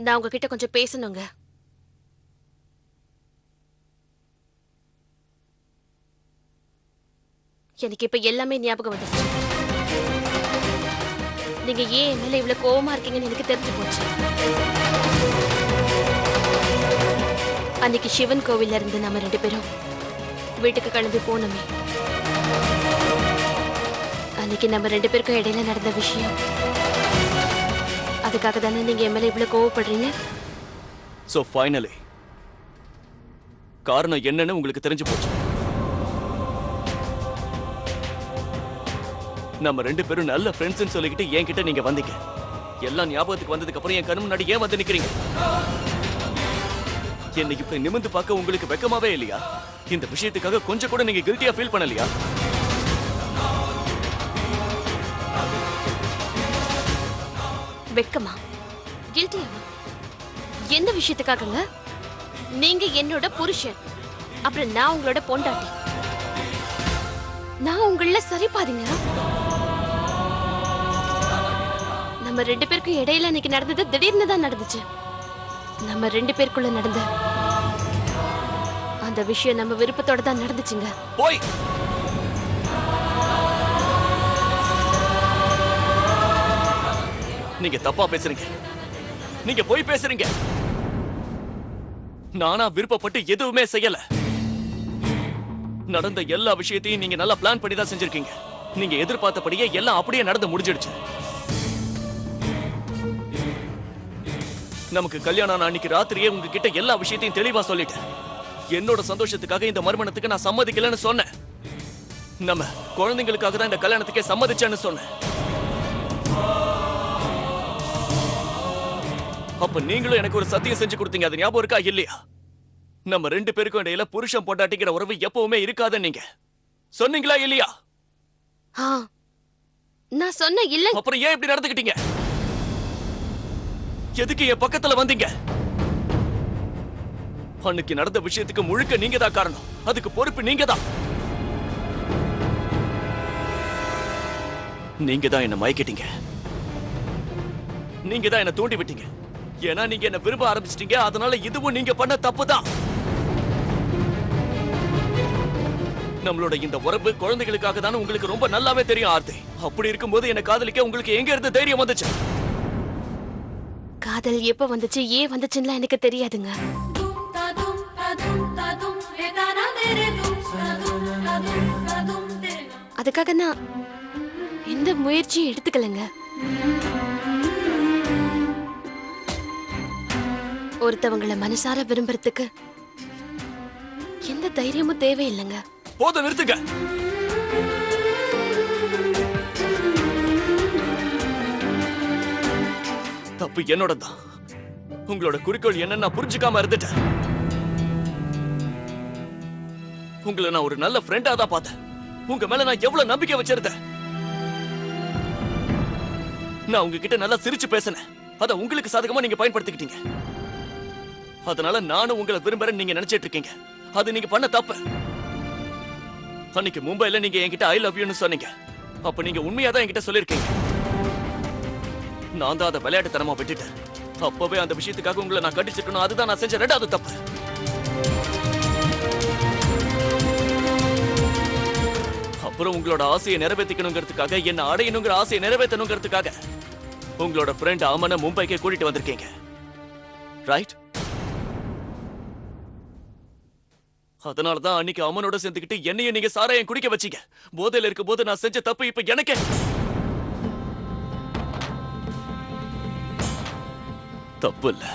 நான் உங்ககிட்ட கொஞ்சம் பேசணுங்க. எனக்கு இப்ப எல்லாமே ஞாபகம் வந்துருச்சு. நீங்க ஏன் என் மேல இவ்வளவு கோவமா இருக்கீங்கன்னு எனக்கு தெரிஞ்சு போச்சு. அன்னைக்கு சிவன் கோவில்ல இருந்து நம்ம 2 பேரும் வீட்டுக்கு கிளம்பி போனோமே, அன்னைக்கு நம்ம 2 பேருக்கும் இடையில நடந்த விஷயம், அதுக்காக தானே நீங்க என் மேல இவ்வளவு கோவப்படுறீங்க? சோ ஃபைனலி காரணம் என்னன்னு உங்களுக்கு தெரிஞ்சு போச்சு. நம்ம 2 பேரும் நல்ல ஃப்ரெண்ட்ஸ்னு சொல்லிக்கிட்டு என்கிட்ட நீங்க வந்தீங்க. எல்லாம் ஞாபகத்துக்கு வந்ததுக்கு அப்புறம் என் கண்ணு முன்னாடி ஏன் வந்து நிக்கிறீங்க? என்னை இப்ப நிமிர்ந்து பார்க்க உங்களுக்கு வெக்கமாவே இல்லையா? இந்த விஷயத்துக்காக கொஞ்சம் கூட நீங்க கில்ட்டியா ஃபீல் பண்ணலையா? வெக்கமா? கில்ட்டியா? எந்த விஷயத்துக்காகங்க? நீங்க என்னோட புருஷன், அப்புறம் நான் உங்களோட பொண்டாட்டி. நான் உங்கள சரி பாருங்க. நம்ம 2 பேருக்கும் இடையில அன்னைக்கு நடந்தது திடீர்னு தான் நடந்துச்சு. நம்ம 2 பேருக்குள்ள நடந்த அந்த விஷயம் நம்ம விருப்பத்தோட தான் நடந்துச்சுங்க. போய் நீங்க தப்பா பேசுறீங்க. நீங்க போய் பேசுறீங்க. நானா விருப்பப்பட்டு எதுவுமே செய்யல. நடந்த எல்லா விஷயத்தையும் நீங்க நல்லா பிளான் பண்ணி தான் செஞ்சிருக்கீங்க. நீங்க எதிர்பார்த்தபடியே எல்லாம் அப்படியே நடந்து முடிஞ்சிடுச்சு. நமக்கு கல்யாணம் அன்னைக்கு ராத்திரியே உங்ககிட்ட எல்லா விஷயத்தையும் தெளிவா சொல்லிட்டேன். என்னோட சந்தோஷத்துக்காக இந்த மறுமணத்துக்கு நான் சம்மதிக்கலன்னு சொன்னேன். நம்ம குழந்தைங்களுக்காக தான் இந்த கல்யாணத்துக்கே சம்மதிச்சேன்னு சொன்னேன். அப்ப நீங்களும் எனக்கு ஒரு சத்தியம் செஞ்சு கொடுத்தீங்க. அது ஞாபகம் இருக்கா இல்லையா? நம்ம 2 பேருக்கும் இடையில புருஷன் பொண்டாட்டிக்கிற உறவு எப்பவுமே இருக்காது நீங்க சொன்னீங்களா இல்லையா? நான் சொன்ன இல்ல. அப்புறம் ஏன் இப்படி நடந்துக்கிட்டீங்க? எதுக்கு என் பக்கத்துல வந்தீங்க? அன்னைக்கு நடந்த விஷயத்துக்கு முழுக்க நீங்க தான் காரணம். அதுக்கு பொறுப்பு நீங்க தான். நீங்க தான் என்ன மயக்கிட்டீங்க. நீங்க தான் என்ன தூண்டி விட்டீங்க. ஏன்னா நீங்க என்ன விரும்ப ஆரம்பிச்சிட்டீங்க. அதனால இதுவும் நீங்க பண்ண தப்பு தான். நம்மளோட இந்த உறவு குழந்தைகளுக்காக தானே உங்களுக்கு ரொம்ப நல்லாவே தெரியும் ஆர்த்தி. அப்படி இருக்கும்போது என்ன காதலிக்க உங்களுக்கு எங்க இருந்து தைரியம் வந்துச்சு? காதல் எப்ப வந்துச்சு, ஏன் வந்துச்சுன்னு எனக்கு தெரியாதுங்க. அதுக்காக நான் எந்த முயற்சியும் எடுத்துக்கலங்க. ஒருத்தவங்களை மனசார விரும்புறதுக்கு எந்த தைரியமும் தேவையில்லைங்க. போதும், நிறுத்துங்க. தப்பு என்னோட தான். உங்களோட குறிக்கோள் என்னன்னு நான் புரிஞ்சுக்காம இருந்துட்டேன். உங்களை நான் ஒரு நல்ல ஃப்ரெண்டா தான் பார்த்தேன். உங்க மேல நான் எவ்வளவு நம்பிக்கை வச்சிருந்தேன். நான் உங்ககிட்ட நல்லா சிரிச்சு பேசினேன். அத உங்களுக்கு சாதகமா நீங்க பயன்படுத்திக்கிட்டீங்க. அதனால நானும் உங்களை விரும்புறேன்னு நீங்க நினைச்சிட்டு இருக்கீங்க. அது நீங்க பண்ண தப்பு. அன்னைக்கு மும்பைல நீங்க என்கிட்ட ஐ லவ் யூன்னு சொன்னீங்க. அப்ப நீங்க உண்மையா தான் என்கிட்ட சொல்லிருக்கீங்க. நான் தான் அதை விளையாட்டுத்தனமா விட்டுட்டேன். அப்பவே அந்த விஷயத்துக்காக உங்களை நான் கண்டிச்சிருக்கணும். அதுதான் நான் செஞ்ச 2வது தப்பு. அப்புறம் உங்களோட ஆசையை நிறைவேற்றிக்கணுங்கிறதுக்காக, என்ன அடையணுங்கிற ஆசையை நிறைவேற்றணுங்கிறதுக்காக உங்களோட ஃப்ரெண்ட் அமனை மும்பைக்கே கூட்டிட்டு வந்திருக்கீங்க. ரைட்? அதனாலதான் அன்னைக்கு அமனோட சேர்ந்துக்கிட்டு என்னையும் நீங்க சாராயம் குடிக்க வச்சீங்க. போதையில இருக்கும் போது நான் செஞ்ச தப்பு இப்ப எனக்கே தப்பு இல்ல,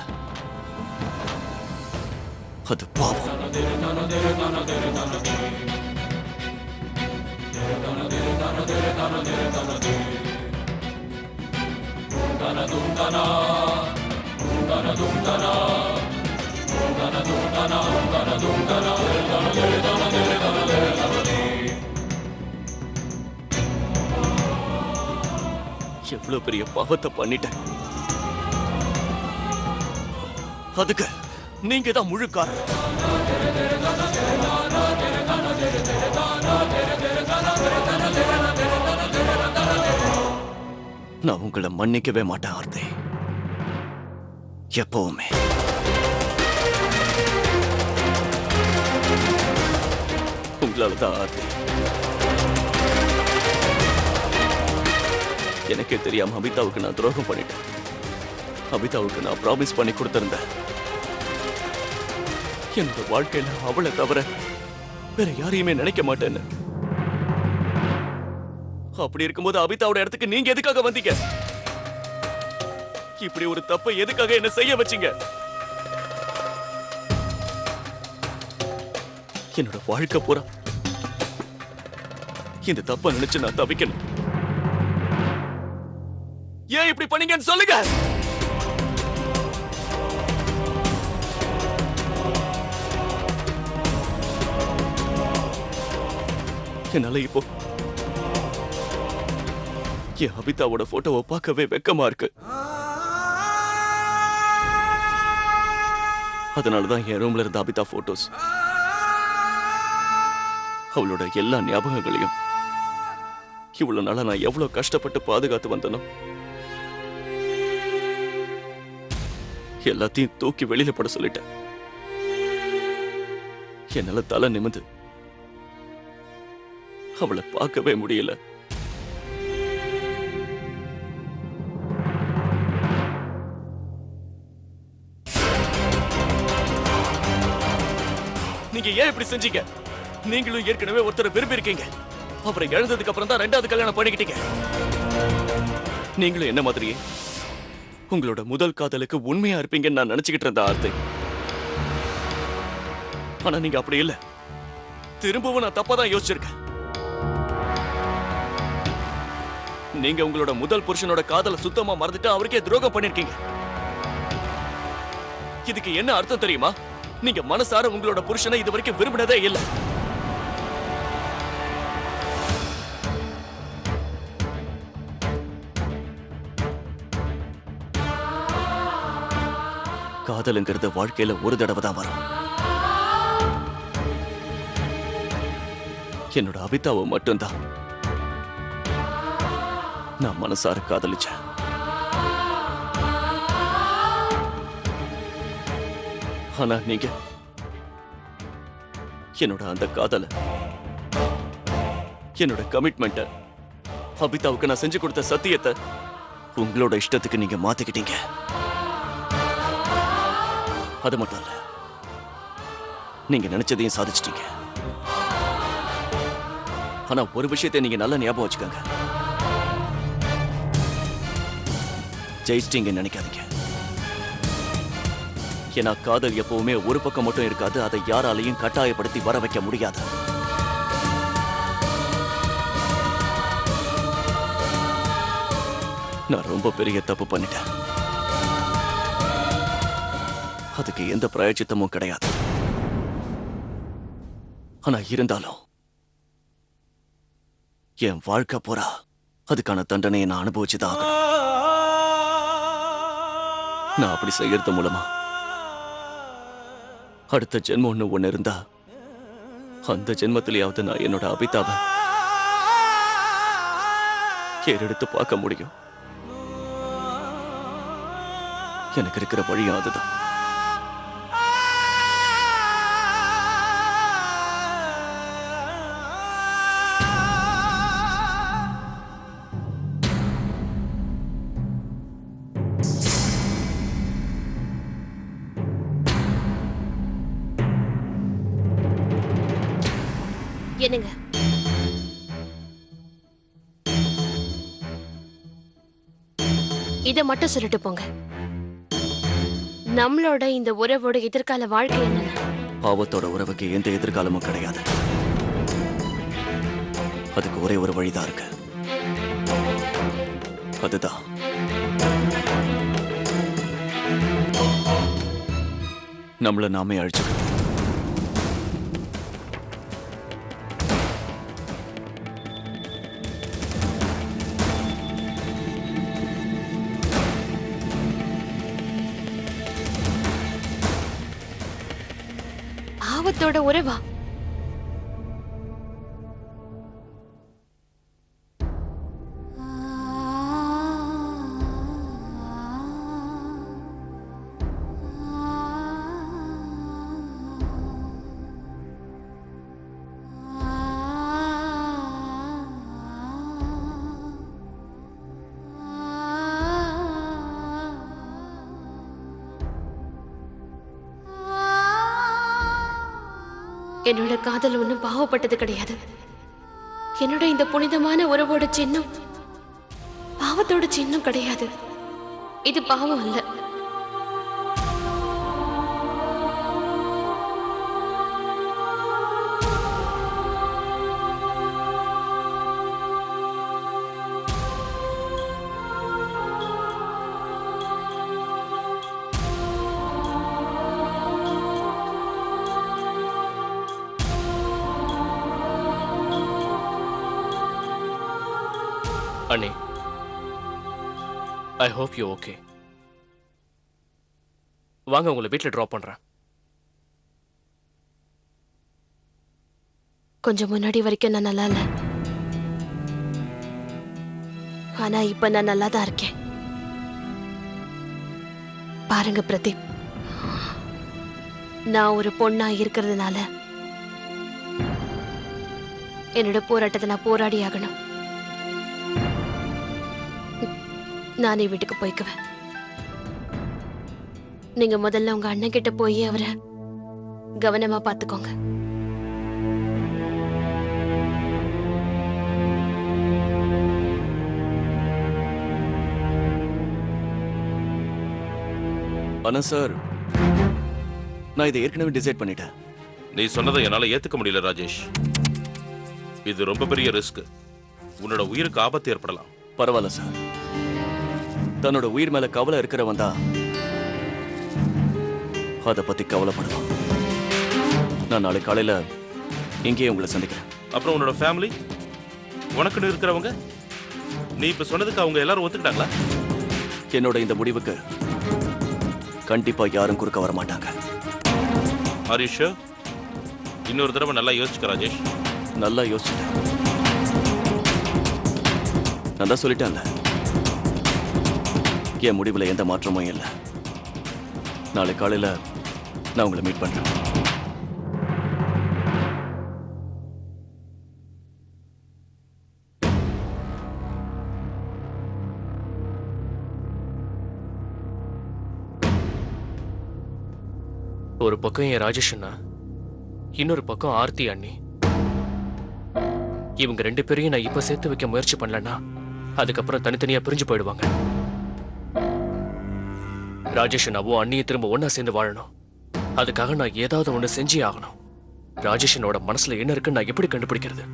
அது பாவம். எவ்வளவு பெரிய பாவத்தை பண்ணிட்டேன். அதுக்கு நீங்க தான் முழு காரணம். நான் உங்களை மன்னிக்கவே மாட்டேன் ஆர்த்தி. எப்பவுமே. உங்களாலதான் ஆர்த்தி. எனக்கே தெரியாம அபிதாவுக்கு நான் துரோகம் பண்ணிட்டேன். அபிதாவுக்கு நான் ப்ராமிஸ் பண்ணி கொடுத்திருந்தேன், என்னோட வாழ்க்கையில அவளை தவிர வேற யாரையுமே நினைக்க மாட்டேன்னு. அப்படி இருக்கும்போது அபிதாவோட இடத்துக்கு நீங்க எதுக்காக வந்தீங்க? இப்படி ஒரு தப்பை எதுக்காக என்ன செய்ய வச்சீங்க? என்னோட வாழ்க்கை பூரா இந்த தப்ப நினைச்சு நான் தவிக்கணும். ஏன் இப்படி பண்ணீங்கன்னு சொல்லுங்க. என்னால இப்போ என் அபிதாவோட போட்டோவை பார்க்கவே வெக்கமா இருக்கு. அதனாலதான் என் ரூம்ல இருந்த அபிதா போட்டோஸ், அவளோட எல்லா ஞாபகங்களையும் இவ்வளவு நாளா நான் எவ்வளவு கஷ்டப்பட்டு பாதுகாத்து வந்தனோ எல்லாத்தையும் தூக்கி வெளியில போட சொல்லிட்டேன். என்னால தலை நிமிந்து அவளை பார்க்கவே முடியல. நீங்க ஏன் இப்படி செஞ்சீங்க? நீங்களும் ஏற்கனவே ஒருத்தரை விரும்பி இருக்கீங்க. அவரை இழந்ததுக்கு அப்புறம் தான் ரெண்டாவது கல்யாணம் பண்ணிக்கிட்டீங்க. நீங்களும் என்ன மாதிரியே உங்களோட முதல் காதலுக்கு உண்மையா இருப்பீங்கன்னு நான் நினைச்சுக்கிட்டு இருந்த ஆர்த்தி. ஆனா நீங்க அப்படி இல்ல. திரும்பவும் நான் தப்பா தான் யோசிச்சிருக்கேன். நீங்க உங்களோட முதல் புருஷனோட காதலை சுத்தமா மறந்துட்டு அவருக்கே துரோகம் பண்ணிருக்கீங்க. இதுக்கு என்ன அர்த்தம் தெரியுமா? நீங்க மனசார உங்களோட புருஷனை இது வரைக்கும் விரும்பினதே இல்ல. காதலுங்கிறது வாழ்க்கையில ஒரு தடவை தான் வரும். என்னோட அபிதாவை மட்டும்தான் நான் மனசார காதலிச்சேன். ஆனா நீங்க என்னோட அந்த காதல, என்னோட கமிட்மெண்ட், அபிதாவுக்கு நான் செஞ்சு கொடுத்த சத்தியத்தை உங்களோட இஷ்டத்துக்கு நீங்க மாத்திக்கிட்டீங்க. அது மட்டும் இல்ல, நீங்க நினைச்சதையும் சாதிச்சிட்டீங்க. ஆனா ஒரு விஷயத்தை நீங்க நல்லா ஞாபகம் வச்சுக்கோங்க. ஜெயிச்சிட்டீங்கன்னு நினைக்காதீங்க. ஏன்னா காதல் எப்பவுமே ஒரு பக்கம் மட்டும் இருக்காது. அதை யாராலையும் கட்டாயப்படுத்தி வர வைக்க முடியாது. நான் ரொம்ப பெரிய தப்பு பண்ணிட்டேன். அதுக்கு எந்த பிராயச்சித்தமும் கிடையாது. ஆனா இருந்தாலும் என் வாழ்க்கை பூரா அதுக்கான தண்டனையை நான் அனுபவிச்சுதான் ஆகணும். நான் அப்படி செய்யறது மூலமா அடுத்த ஜென்மம் ஒண்ணு இருந்தா அந்த ஜென்மத்திலேயாவது நான் என்னோட அபிதாவை கேரெடுத்து பார்க்க முடியும். எனக்கு இருக்கிற வழியும் அதுதான். என்னங்க, இத மட்டும் சொல்லிட்டு போங்க. நம்மளோட இந்த உறவோட எதிர்கால வாழ்க்கை என்னன்னு? பாவத்தோட உறவுக்கு எந்த எதிர்காலமும் கிடையாது. அதுக்கு ஒரே ஒரு வழிதான் இருக்கு. அதுதான் நம்மள நாமே அழிச்சுக்கணும். ஆபத்தோட உறவா? என்னோட காதல் ஒன்றும் பாவப்பட்டது கிடையாது. என்னோட இந்த புனிதமான உறவோட சின்னம் பாவத்தோட சின்னம் கிடையாது. இது பாவம் அல்ல. அண்ணே, ஐ ஹோப் யூ ஓகே. வாங்க, உங்களை வீட்டில் ட்ராப் பண்றேன். கொஞ்சம் முன்னாடி வரைக்கும் நான் நல்லா இல்ல, ஆனா இப்ப நான் நல்லா தான் இருக்கேன். பாருங்க பிரதீப், நான் ஒரு பொண்ணா இருக்கிறதுனால என்னோட போராட்டத்தை நான் போராடி ஆகணும். நானே வீட்டுக்கு போய்க்குவேன். நீங்க முதல்ல உங்க அண்ணன் கிட்ட போய் அவரை கவனமா பாத்துக்கோங்க. ஆனா சார், நான் இதை ஏற்கனவே டிசைட் பண்ணிட்டேன். நீ சொன்னதை என்னால ஏத்துக்க முடியல ராஜேஷ். இது ரொம்ப பெரிய ரிஸ்க். உன்னோட உயிருக்கு ஆபத்து ஏற்படலாம். பரவாயில்ல சார், தன்னோட உயிர் மேல கவலை இருக்கிறவன் தான் அதை பத்தி கவலைப்படுவான். நான் நாளை காலையில இங்கேயே உங்களை சந்திக்கிறேன். அப்புறம் உன்னோட ஃபேமிலி, உனக்குன்னு இருக்கிறவங்க, நீ இப்ப சொன்னதுக்கு அவங்க எல்லாரும் ஒத்துக்கிட்டாங்களா? என்னோட இந்த முடிவுக்கு கண்டிப்பா யாரும் குறுக்க வர மாட்டாங்க. Are you sure? இன்னொரு தடவை நல்லா யோசிச்சுக்க ராஜேஷ். நல்லா யோசிச்சுட்டேன். நான் தான் சொல்லிட்டேன்ல, என் முடிவுல எந்த மாற்றமும் இல்லை. நாளை காலையில நான் உங்களை மீட் பண்றேன். ஒரு பக்கம் என் ராஜேஷ் அண்ணா, இன்னொரு பக்கம் ஆர்த்தி அண்ணி. இவங்க ரெண்டு பேரையும் நான் இப்ப சேர்த்து வைக்க முயற்சி பண்ணலன்னா அதுக்கப்புறம் தனித்தனியா பிரிஞ்சு போயிடுவாங்க. ராஜேஷ் அண்ணாவும் அண்ணியை திரும்ப ஒன்னா சேர்ந்து வாழணும். அதுக்காக நான் ஏதாவது ஒண்ணு செஞ்சே ஆகணும். ராஜேஷனோட மனசுல என்ன இருக்குன்னு நான் எப்படி கண்டுபிடிக்கிறது?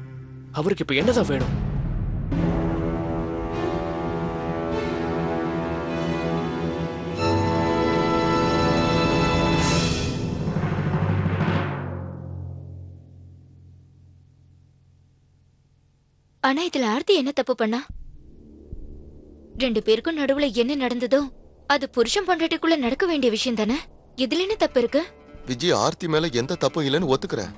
அவருக்கு இப்ப என்னதான் வேணும்? ஆனா இதுல ஆர்த்தி என்ன தப்பு பண்ணா? ரெண்டு பேருக்கும் நடுவுல என்ன நடந்ததோ அது புருஷன் பொண்டாட்டிக்குள்ள நடக்க வேண்டிய விஷயம் தானே. இதுல என்ன தப்பு இருக்கு? விஜய் ஆர்த்தி மேல எந்த தப்பும் இல்லைன்னு ஒத்துக்கிறேன்.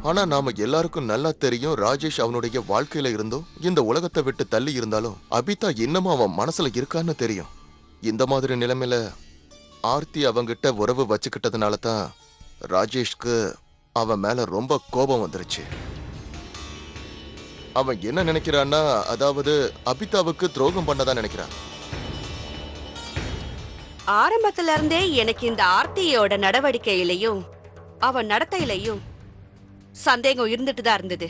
ஆனா நாம எல்லாருக்கும் நல்லா தெரியும், ராஜேஷ் அவனுடைய வாழ்க்கையில இருந்தும் இந்த உலகத்தை விட்டு தள்ளி இருந்தாலும் அபிதா இன்னமும் அவன் மனசுல இருக்கான்னு தெரியும். இந்த மாதிரி நிலைமையில ஆர்த்தி அவங்கிட்ட உறவு வச்சுக்கிட்டதுனால தான் ராஜேஷ்க்கு அவன் மேல ரொம்ப கோபம் வந்துருச்சு. அவன் என்ன நினைக்கிறான்னா, அதாவது அபிதாவுக்கு துரோகம் பண்ணதான் நினைக்கிறான். ஆரம்பத்துல இருந்தே எனக்கு இந்த ஆர்த்தியோட நடவடிக்கையிலையும் அவன் நடத்தையிலையும் சந்தேகம் இருந்துட்டு தான் இருந்தது.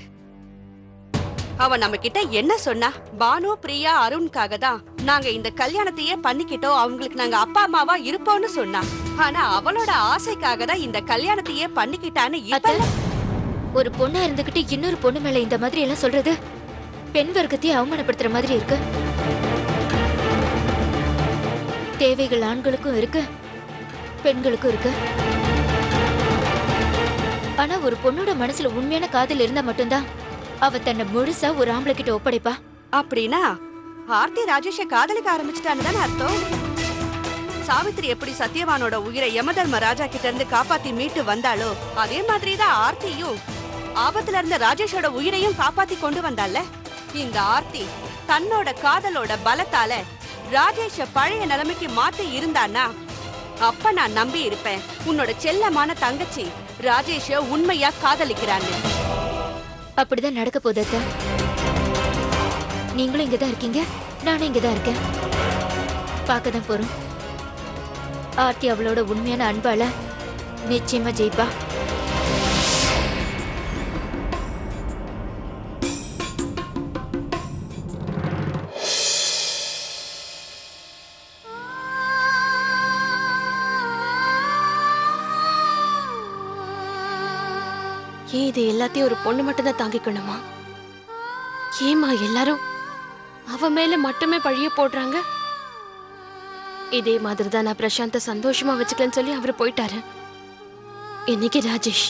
அவன் நம்ம கிட்ட என்ன சொன்னா, பானு, பிரியா, அருணுக்காக தான் நாங்க இந்த கல்யாணத்தையே பண்ணிக்கிட்டோம், அவங்களுக்கு நாங்க அப்பா அம்மாவா இருப்போம்னு சொன்னா. ஆனா அவளோட ஆசைக்காக தான் இந்த கல்யாணத்தையே பண்ணிக்கிட்டான்னு இப்ப ஒரு பொண்ணா இருந்துகிட்டு இன்னொரு பொண்ணு மேல இந்த மாதிரி எல்லாம் சொல்றது பெண் வர்க்கத்தையே அவமானப்படுத்துற மாதிரி இருக்கு. தேவைகள் ஆண்களுக்கும் இருக்கு, பெண்களுக்கும் இருக்கு. ஆனா ஒரு பொண்ணோட மனசுல உண்மையான காதல் இருந்தா மட்டும்தான் அவ தன்னை முழுசா ஒரு ஆம்பளை கிட்ட ஒப்படைப்பா. அப்படின்னா ஆர்த்தி ராஜேஷ காதலிக்க ஆரம்பிச்சுட்டான்னு தானே அர்த்தம். சாவித்திரி எப்படி சத்யவானோட உயிரை யமதர்ம ராஜா கிட்ட இருந்து காப்பாத்தி மீட்டு வந்தாலோ அதே மாதிரிதான் ஆர்த்தியும் ஆபத்துல இருந்த ராஜேஷோட உயிரையும் காப்பாத்தி கொண்டு வந்தால. இந்த ஆர்த்தி தன்னோட காதலோட பலத்தால ராஜேஷ பழைய நிலைமைக்கு மாத்தி இருந்தானா அப்ப நான் நம்பி இருப்பேன் உன்னோட செல்லமான தங்கச்சி ராஜேஷ உண்மையா காதலிக்கிறான்னு. அப்படிதான் நடக்க போகுது அத்தை. நீங்களும் இங்கதான் இருக்கீங்க, நானும் இங்கதான் இருக்கேன். பார்க்கதான் போறோம். ஆர்த்தி அவளோட உண்மையான அன்பால நிச்சயமா ஜெயிப்பா. ஏன் இது எல்லாத்தையும் ஒரு பொண்ணு மட்டும்தான் தாங்கிக்கணுமா? ஏமா எல்லாரும் அவ மேல மட்டுமே பழிய போடுறாங்க? இதே மாதிரி தான் நான் பிரசாந்த சந்தோஷமா வச்சுக்கலன்னு சொல்லி அவரு போயிட்டாரு. இன்னைக்கு ராஜேஷ்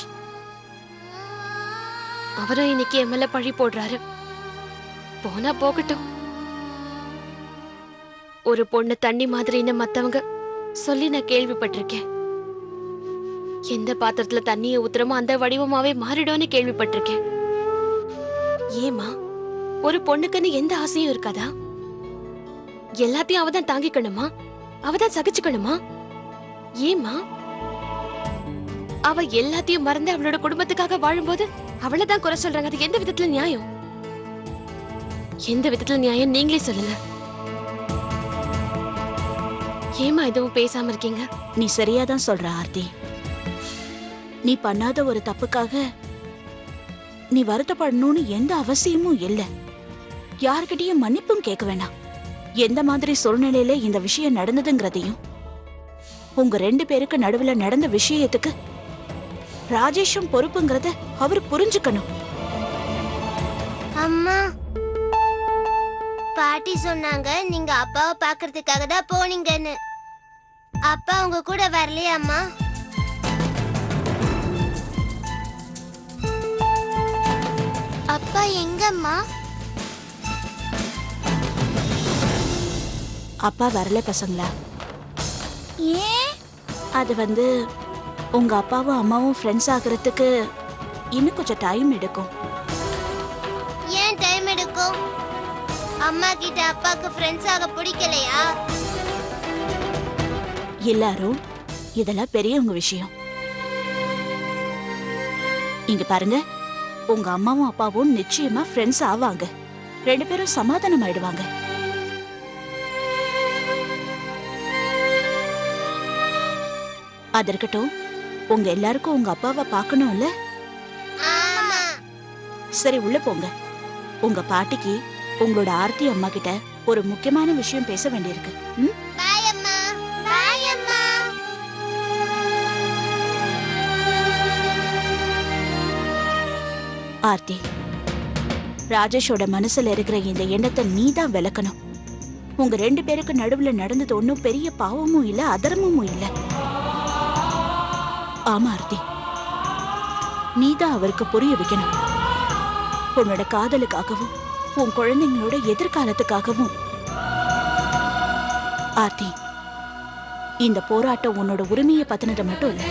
அவரும் இன்னைக்கு என் மேல பழி போடுறாரு. போனா போகட்டும். ஒரு பொண்ணு தண்ணி மாதிரின்னு மத்தவங்க சொல்லி நான் கேள்விப்பட்டிருக்கேன். எந்த பாத்திரத்துல தண்ணியை ஊத்துறமோ அந்த வடிவமாவே மாறிடும்னு கேள்விப்பட்டிருக்கேன். ஏமா ஒரு பொண்ணுக்குன்னு எந்த ஆசையும் இருக்காதா? எல்லாத்தையும் அவதான் தாங்கிக்கணுமா? அவதான் சகிச்சுக்கணுமா? ஏமா அவ எல்லாத்தையும் மறந்து அவளோட குடும்பத்துக்காக வாழும்போது அவளைதான் குறை சொல்றாங்க. அது எந்த விதத்துல நியாயம்? எந்த விதத்துல நியாயம் நீங்களே சொல்லுங்க. ஏமா எதுவும் பேசாம இருக்கீங்க? நீ சரியாதான் சொல்ற ஆர்த்தி. நீ பண்ணாத ஒரு தப்புக்காக நீ வருத்தப்படணும்னு எந்த அவசியமும் இல்ல. யார்கிட்டயும் மன்னிப்பும் கேட்க வேண்டாம். எந்த மாதிரி சூழ்நிலையில இந்த விஷயம் நடந்ததுங்கிறதையும் உங்க 2 பேருக்கு நடுவுல நடந்த விஷயத்துக்கு ராஜேஷும் பொறுப்புங்கிறத அவர் புரிஞ்சுக்கணும். அம்மா, பாட்டி சொன்னாங்க நீங்க அப்பாவை பாக்குறதுக்காக தான் போனீங்கன்னு. அப்பா உங்க கூட வரலையா அம்மா? அப்பா எங்கம்மா? அப்பா வரல பசங்களா. ஏன்? அது உங்க அப்பாவும் அம்மாவும் ஃப்ரெண்ட்ஸ் ஆகிறதுக்கு இன்னும் கொஞ்சம் டைம் எடுக்கும். ஏன் டைம் எடுக்கும்? அம்மா கிட்ட அப்பாக்கு ஃப்ரெண்ட்ஸ் ஆக பிடிக்கலையா? எல்லாரும் இதெல்லாம் பெரியவங்க விஷயம். இங்க பாருங்க, உங்க அம்மாவும் அப்பாவும் நிச்சயமா ஃப்ரெண்ட்ஸ் ஆவாங்க. 2 பேரும் சமாதானம் ஆயிடுவாங்க. அது இருக்கட்டும், உங்க எல்லாருக்கும் உங்க அப்பாவை பார்க்கணும்ல? ஆமா. சரி, உள்ள போங்க. உங்க பாட்டிக்கு உங்களோட ஆர்த்தி அம்மா கிட்ட ஒரு முக்கியமான விஷயம் பேச வேண்டியிருக்கு. ம்? பாய் அம்மா. பாய் அம்மா. ஆர்த்தி, ராஜேஷோட மனசுல இருக்கிற இந்த எண்ணத்தை நீதான் விளக்கணும். உங்க 2 பேருக்கு நடுவுல நடந்தது ஒன்னும் பெரிய பாவமும் இல்ல, அதர்மமும் இல்ல. ஆமா ஆர்த்தி, நீதான் அவருக்கு புரிய வைக்கணும். உன்னோட காதலுக்காகவும் உன் குழந்தைங்களோட எதிர்காலத்துக்காகவும். ஆர்த்தி, இந்த போராட்டம் உன்னோட உரிமையை பத்தினது மட்டும் இல்ல,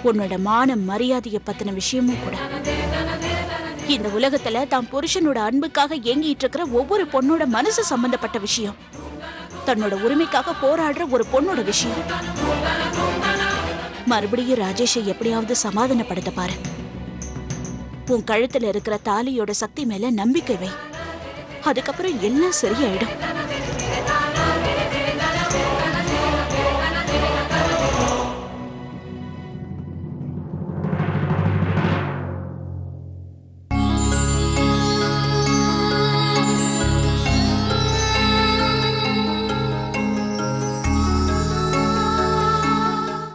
உன்னோட மான மரியாதையை பத்தின விஷயமும் கூட. இந்த உலகத்துல தான் புருஷனோட அன்புக்காக ஏங்கிட்டு இருக்கிற ஒவ்வொரு பொண்ணோட மனசு சம்பந்தப்பட்ட விஷயம். தன்னோட உரிமைக்காக போராடுற ஒரு பொண்ணோட விஷயம். மறுபடியும் ராஜேஷை எப்படியாவது சமாதானப்படுத்த பாரு. உன் கழுத்துல இருக்கிற தாலியோட சக்தி மேல நம்பிக்கை வை. அதுக்கப்புறம் எல்லாம் சரியாயிடும்.